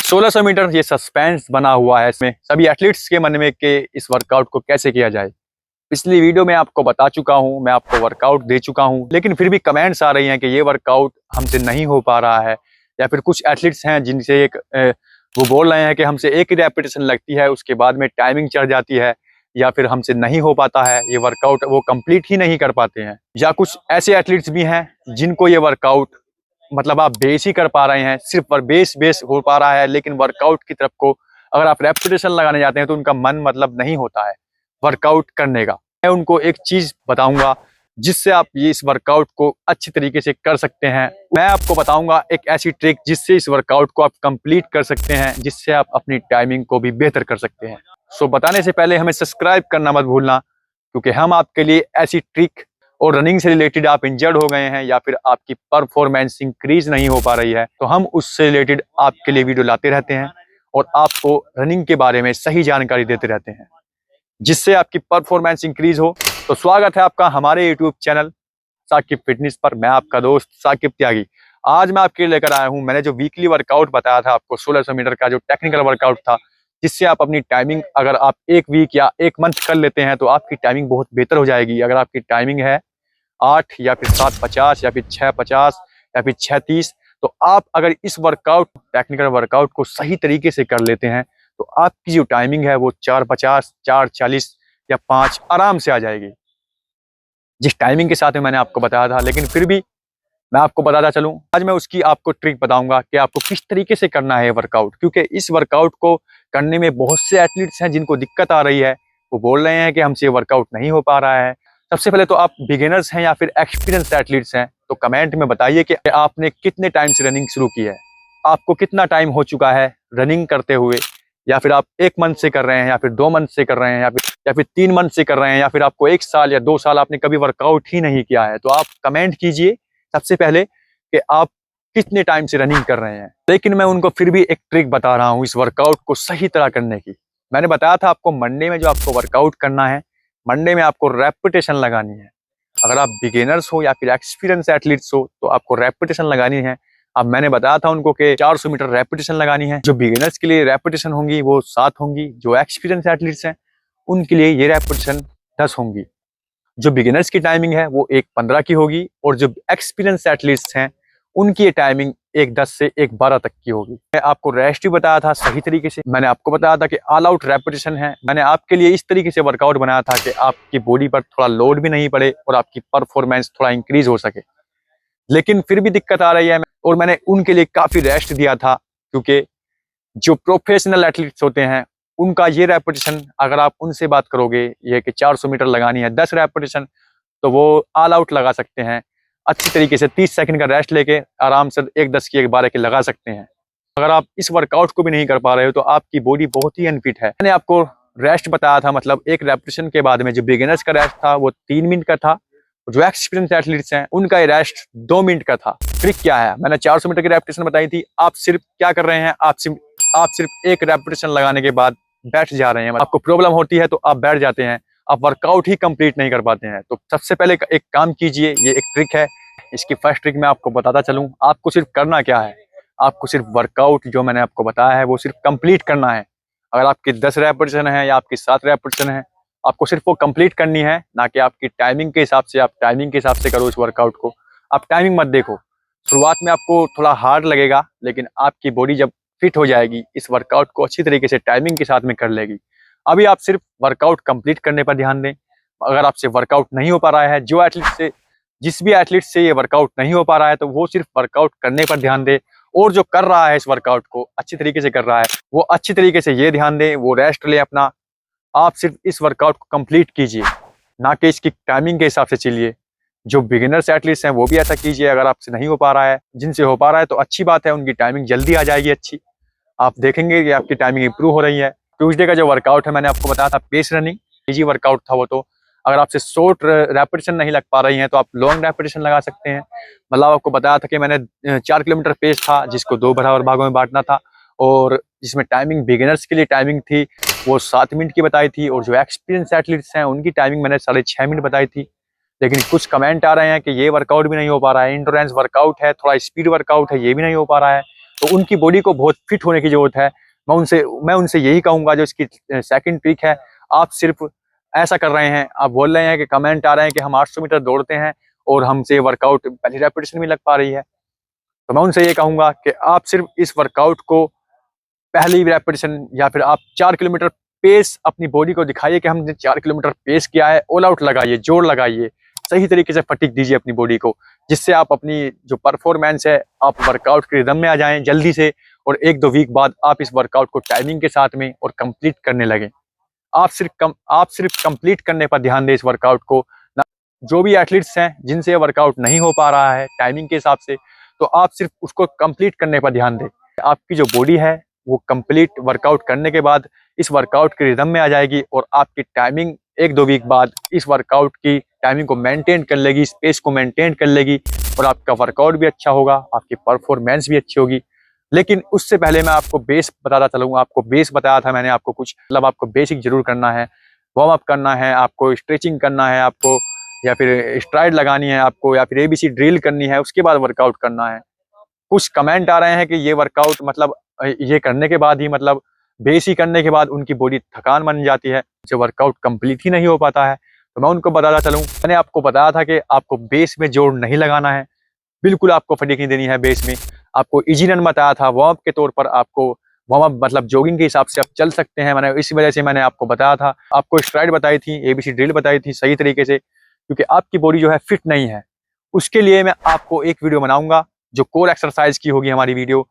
1600 metre ये suspense बना हुआ है इसमें सभी एथलीट्स के मन में कि इस वर्कआउट को कैसे किया जाए। पिछली वीडियो में आपको बता चुका हूं, मैं आपको वर्कआउट दे चुका हूं, लेकिन फिर भी कमेंट्स आ रही हैं कि ये वर्कआउट हमसे नहीं हो पा रहा है, या फिर कुछ एथलीट्स हैं जिनसे वो बोल रहे हैं कि हमसे एक ही रेपिटेशन लगती है, उसके बाद में टाइमिंग चढ़ जाती है, या फिर हमसे नहीं हो पाता है ये वर्कआउट, वो कंप्लीट ही नहीं कर पाते हैं। या कुछ ऐसे एथलीट्स भी हैं जिनको ये वर्कआउट मतलब आप बेस ही कर पा रहे हैं, सिर्फ बेस हो पा रहा है, लेकिन वर्कआउट की तरफ को अगर आप रेपिटेशन लगाने जाते हैं तो उनका मन मतलब नहीं होता है वर्कआउट करने का। मैं उनको एक चीज बताऊंगा जिससे आप ये इस वर्कआउट को अच्छी तरीके से कर सकते हैं। मैं आपको बताऊंगा एक ऐसी ट्रिक जिससे इस वर्कआउट को आप कंप्लीट कर सकते हैं, जिससे आप अपनी टाइमिंग को भी बेहतर कर सकते हैं। सो बताने से पहले हमें सब्सक्राइब करना मत भूलना, क्योंकि हम आपके लिए ऐसी ट्रिक और रनिंग से रिलेटेड आप इंजर्ड हो गए हैं या फिर आपकी परफॉर्मेंस इंक्रीज नहीं हो पा रही है, तो हम उससे रिलेटेड आपके लिए वीडियो लाते रहते हैं और आपको रनिंग के बारे में सही जानकारी देते रहते हैं, जिससे आपकी परफॉर्मेंस इंक्रीज हो। तो स्वागत है आपका हमारे यूट्यूब चैनल साकिब फिटनेस पर। मैं आपका दोस्त साकिब त्यागी। आज मैं आपके लिए लेकर आया हूं, मैंने जो वीकली वर्कआउट बताया था आपको 1600 मीटर का जो टेक्निकल वर्कआउट था, जिससे आप अपनी टाइमिंग अगर आप एक वीक या एक मंथ कर लेते हैं तो आपकी टाइमिंग बहुत बेहतर हो जाएगी। अगर आपकी टाइमिंग है 8 या फिर 7:50 या फिर 6:50 या फिर 6:30, तो आप अगर इस वर्कआउट टेक्निकल वर्कआउट को सही तरीके से कर लेते हैं तो आपकी जो टाइमिंग है वो 4:50, 4:40 या 5 आराम से आ जाएगी, जिस टाइमिंग के साथ में मैंने आपको बताया था। लेकिन फिर भी मैं आपको बताता चलूं, आज मैं उसकी आपको ट्रिक बताऊंगा कि आपको किस तरीके से करना है वर्कआउट, क्योंकि इस वर्कआउट को करने में बहुत से एथलीट्स हैं जिनको दिक्कत आ रही है। वो बोल रहे हैं कि हमसे वर्कआउट नहीं हो पा रहा है। सबसे पहले तो आप बिगिनर्स हैं या फिर एक्सपीरियंस एथलीट्स हैं, तो कमेंट में बताइए कि आपने कितने टाइम से रनिंग शुरू की है, आपको कितना टाइम हो चुका है रनिंग करते हुए, या फिर आप 1 मंथ से कर रहे हैं या फिर 2 मंथ से कर रहे हैं या फिर 3 मंथ से कर रहे हैं, या फिर आपको 1 साल या 2 साल आपने कभी वर्कआउट ही नहीं किया है। तो आप कमेंट कीजिए सबसे पहले कि आप कितने टाइम से रनिंग कर रहे हैं। लेकिन मैं उनको फिर भी एक ट्रिक बता रहा हूँ इस वर्कआउट को सही तरह करने की। मैंने बताया था आपको मंडे में जो आपको वर्कआउट करना है, मंडे में आपको रेपिटेशन लगानी है। अगर आप बिगिनर्स हो या फिर एक्सपीरियंस एथलीट्स हो तो आपको रेपिटेशन लगानी है। अब मैंने बताया था उनको कि 400 मीटर रेपिटेशन लगानी है। जो बिगिनर्स के लिए रेपिटेशन होंगी वो 7 होंगी, जो एक्सपीरियंस एथलीट्स हैं उनके लिए ये रेपिटेशन 10 होंगी। जो बिगिनर्स की टाइमिंग है वो 1:15 की होगी, और जो एक्सपीरियंस एथलीट्स हैं उनकी ये टाइमिंग 1:10 से 1:12 तक की होगी। मैं आपको रेस्ट भी बताया था सही तरीके से। मैंने आपको बताया था कि ऑल आउट रेपिटेशन है। मैंने आपके लिए इस तरीके से वर्कआउट बनाया था कि आपकी बॉडी पर थोड़ा लोड भी नहीं पड़े और आपकी परफॉर्मेंस थोड़ा इंक्रीज हो सके। लेकिन फिर भी दिक्कत आ रही है, और मैंने उनके लिए काफी रेस्ट दिया था, क्योंकि जो प्रोफेशनल एथलीट्स होते हैं उनका ये रेपिटेशन अगर आप उनसे बात करोगे, ये कि 400 मीटर लगानी है 10 रेपिटेशन, तो वो ऑल आउट लगा सकते हैं अच्छी तरीके से। 30 सेकंड का रेस्ट लेके आराम से 1:10 की 1:12 की लगा सकते हैं। अगर आप इस वर्कआउट को भी नहीं कर पा रहे हो तो आपकी बॉडी बहुत ही अनफिट है। मैंने आपको रेस्ट बताया था, मतलब एक रेपिटेशन के बाद में जो बिगिनर्स का रेस्ट था वो 3 मिनट का था, जो एक्सपीरियंस एथलीट्स हैं उनका ये रेस्ट 2 मिनट का था। ट्रिक क्या है, मैंने 400 मीटर की रेपिटेशन बताई थी, आप सिर्फ क्या कर रहे हैं, आप सिर्फ एक रेपिटेशन लगाने के बाद बैठ जा रहे हैं। आपको प्रॉब्लम होती है तो आप बैठ जाते हैं, आप वर्कआउट ही कंप्लीट नहीं कर पाते हैं। तो सबसे पहले एक काम कीजिए, ये एक ट्रिक है। इसकी फर्स्ट ट्रिक मैं आपको बताता चलूं, आपको सिर्फ करना क्या है, आपको सिर्फ वर्कआउट जो मैंने आपको बताया है वो सिर्फ कंप्लीट करना है। अगर आपकी 10 रेपिटेशन है या आपकी 7 रेपिटेशन है, आपको सिर्फ वो कंप्लीट करनी है, ना कि आपकी टाइमिंग के हिसाब से। आप टाइमिंग के हिसाब से करो इस वर्कआउट को, आप टाइमिंग मत देखो। शुरुआत में आपको थोड़ा हार्ड लगेगा, लेकिन आपकी बॉडी जब फिट हो जाएगी इस वर्कआउट को अच्छी तरीके से टाइमिंग के साथ में कर लेगी। अभी आप सिर्फ वर्कआउट कंप्लीट करने पर ध्यान दें। अगर आपसे वर्कआउट नहीं हो पा रहा है, जो एथलीट से जिस भी एथलीट से ये वर्कआउट नहीं हो पा रहा है, तो वो सिर्फ वर्कआउट करने पर ध्यान दे, और जो कर रहा है इस वर्कआउट को अच्छी तरीके से कर रहा है वो अच्छी तरीके से ये ध्यान दे, वो रेस्ट ले अपना। आप सिर्फ इस वर्कआउट को कंप्लीट कीजिए, ना कि इसकी टाइमिंग के हिसाब से चलिए। जो बिगिनर्स एथलीट्स हैं वो भी ऐसा कीजिए। अगर आपसे नहीं हो पा रहा है, जिनसे हो पा रहा है तो अच्छी बात है, उनकी टाइमिंग जल्दी आ जाएगी अच्छी। आप देखेंगे कि आपकी टाइमिंग इंप्रूव हो रही है। ट्यूसडे का जो वर्कआउट है मैंने आपको बताया था पेस रनिंग, इजी वर्कआउट था वो। तो अगर आपसे शॉर्ट रेपिटेशन नहीं लग पा रही हैं तो आप लॉन्ग रेपिटेशन लगा सकते हैं। मतलब आपको बताया था कि मैंने 4 किलोमीटर पेस था जिसको 2 बराबर भागों में बांटना था, और जिसमें टाइमिंग बिगिनर्स के लिए टाइमिंग थी वो 7 मिनट की बताई थी, और जो एक्सपीरियंस एथलीट्स हैं उनकी टाइमिंग मैंने 6.5 मिनट बताई थी। लेकिन कुछ कमेंट आ रहे हैं कि ये वर्कआउट भी नहीं हो पा रहा है, इंड्योरेंस वर्कआउट है, थोड़ा स्पीड वर्कआउट है, ये भी नहीं हो पा रहा है। तो उनकी बॉडी को बहुत फिट होने की जरूरत है। मैं उनसे यही कहूंगा, जो इसकी सेकंड ट्रिक है, आप सिर्फ ऐसा कर रहे हैं, आप बोल रहे हैं कि कमेंट आ रहे हैं कि हम 800 मीटर दौड़ते हैं और हमसे वर्कआउट पहली रेपिटेशन भी लग पा रही है। तो मैं उनसे ये कहूंगा कि आप सिर्फ इस वर्कआउट को पहली रेपिटेशन या फिर आप 4 किलोमीटर पेस अपनी बॉडी को दिखाइए कि हमने 4 किलोमीटर पेस किया है, ऑल आउट लगाइए, जोर लगाइए, सही तरीके से फटीक दीजिए अपनी बॉडी को, जिससे आप अपनी जो परफॉर्मेंस है, आप वर्कआउट के रिदम में आ जाएं जल्दी से, और 1-2 वीक बाद आप इस वर्कआउट को टाइमिंग के साथ में और कंप्लीट करने लगें। आप सिर्फ कंप्लीट करने पर ध्यान दें इस वर्कआउट को। जो भी एथलीट्स हैं जिनसे ये वर्कआउट नहीं हो पा रहा है टाइमिंग के हिसाब से, तो आप सिर्फ उसको कंप्लीट करने पर ध्यान दें। आपकी जो बॉडी है वो कंप्लीट वर्कआउट करने के बाद इस वर्कआउट के रिदम में आ जाएगी, और आपकी टाइमिंग 1-2 वीक बाद इस वर्कआउट की टाइमिंग को मेंटेन कर लेगी, स्पेस को मेंटेन कर लेगी, और आपका वर्कआउट भी अच्छा होगा, आपकी परफॉर्मेंस भी अच्छी होगी। लेकिन उससे पहले मैं आपको बेस बताता चलूँगा। आपको बेस बताया था मैंने आपको कुछ, मतलब आपको बेसिक जरूर करना है, वार्म अप करना है, आपको स्ट्रेचिंग करना है, आपको या फिर स्ट्राइड लगानी है आपको, या फिर एबीसी ड्रिल करनी है, उसके बाद वर्कआउट करना है। कुछ कमेंट आ रहे हैं कि ये वर्कआउट मतलब ये करने के बाद ही, मतलब बेस ही करने के बाद उनकी बॉडी थकान बन जाती है, जो वर्कआउट कंप्लीट ही नहीं हो पाता है। तो मैं उनको बताता चलूँ, मैंने आपको बताया था कि आपको बेस में जोर नहीं लगाना है, बिल्कुल आपको फटीक नहीं देनी है बेस में। आपको इजी रन बताया था, वार्म अप के तौर पर आपको वार्म अप मतलब जॉगिंग के हिसाब से आप चल सकते हैं, मैंने इसी वजह से मैंने आपको बताया था। आपको स्ट्राइड बताई थी, एबीसी ड्रिल बताई थी सही तरीके से, क्योंकि आपकी बॉडी जो है फिट नहीं है। उसके लिए मैं आपको एक वीडियो बनाऊंगा जो कोर एक्सरसाइज की होगी हमारी वीडियो।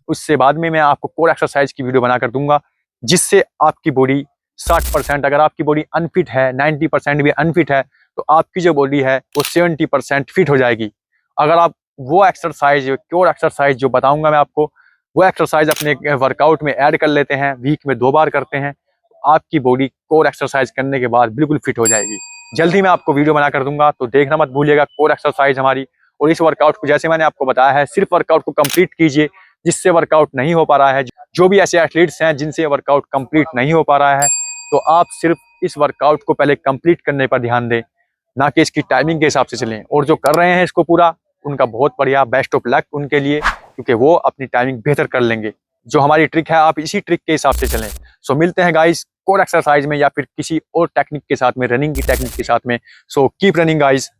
उससे बाद में मैं आपको कोर एक्सरसाइज की वीडियो बनाकर दूंगा, जिससे आपकी बॉडी 60%, अगर आपकी बॉडी अनफिट है, 90% भी अनफिट है, तो आपकी जो बॉडी है वो 70% फिट हो जाएगी। अगर आप वो एक्सरसाइज, कोर एक्सरसाइज जो बताऊंगा मैं आपको, वो एक्सरसाइज अपने वर्कआउट में ऐड कर लेते हैं, वीक में 2 बार करते हैं, तो आपकी बॉडी कोर एक्सरसाइज करने के बाद बिल्कुल फिट हो जाएगी। जल्द ही मैं आपको वीडियो बना कर दूंगा, तो देखना मत भूलिएगा कोर एक्सरसाइज हमारी। और इस वर्कआउट को जैसे मैंने आपको बताया है, सिर्फ वर्कआउट को कंप्लीट कीजिए, जिससे वर्कआउट नहीं हो पा रहा है। जो भी ऐसे एथलीट्स हैं जिनसे वर्कआउट कंप्लीट नहीं हो पा रहा है, तो आप सिर्फ इस वर्कआउट को पहले कंप्लीट करने पर ध्यान दें, ना कि इसकी टाइमिंग के हिसाब से चलें। और जो कर रहे हैं इसको पूरा, उनका बहुत बढ़िया, बेस्ट ऑफ लक उनके लिए, क्योंकि वो अपनी टाइमिंग बेहतर कर लेंगे। जो हमारी ट्रिक है, आप इसी ट्रिक के हिसाब से चलें। सो मिलते हैं गाइस कोर एक्सरसाइज में, या फिर किसी और टेक्निक के साथ में, रनिंग की टेक्निक के साथ में। So keep running guys.